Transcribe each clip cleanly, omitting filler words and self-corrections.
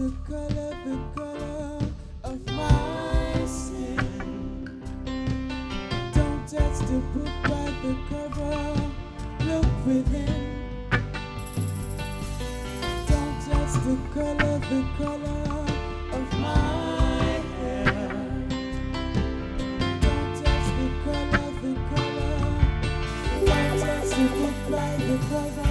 the color of my skin. Don't judge the book by the cover, look within. Don't judge the color of my hair. Don't judge the color. Don't judge the book by the cover.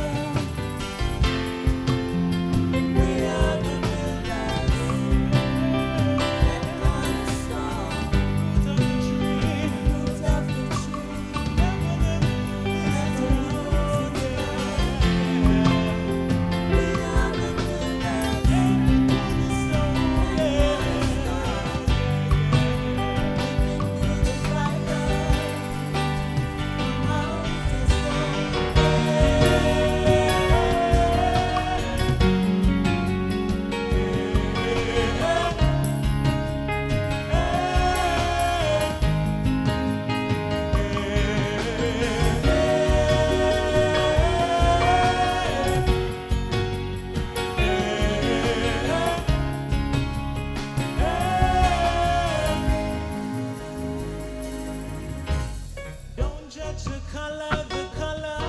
The color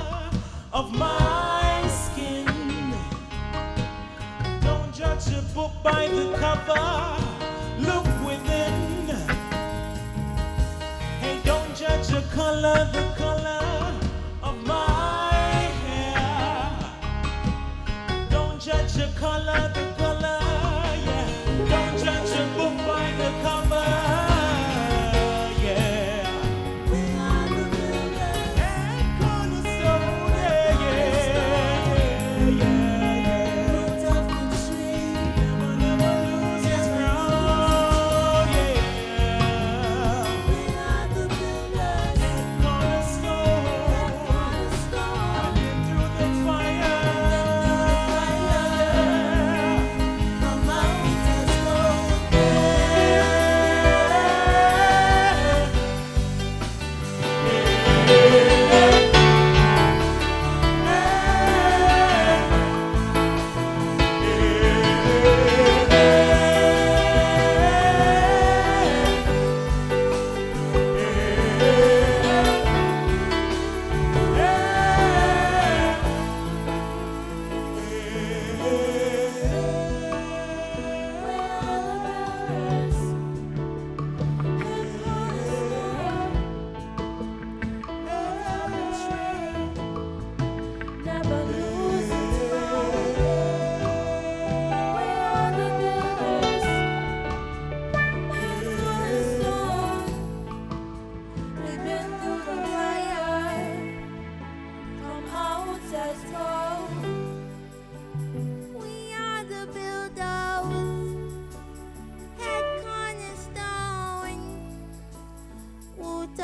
of my skin. Don't judge a book by the cover, look within. Hey, don't judge the color of my hair. Don't judge the color, yeah. Don't judge a book by the cover.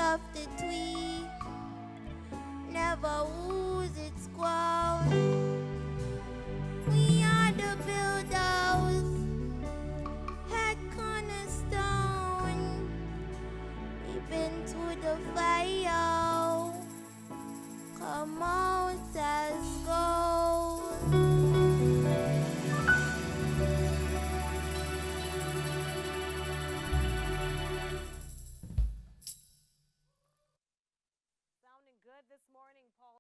Of the tree, never lose its ground. We are the builders, head cornerstone. We've been through the fire, come out as gold.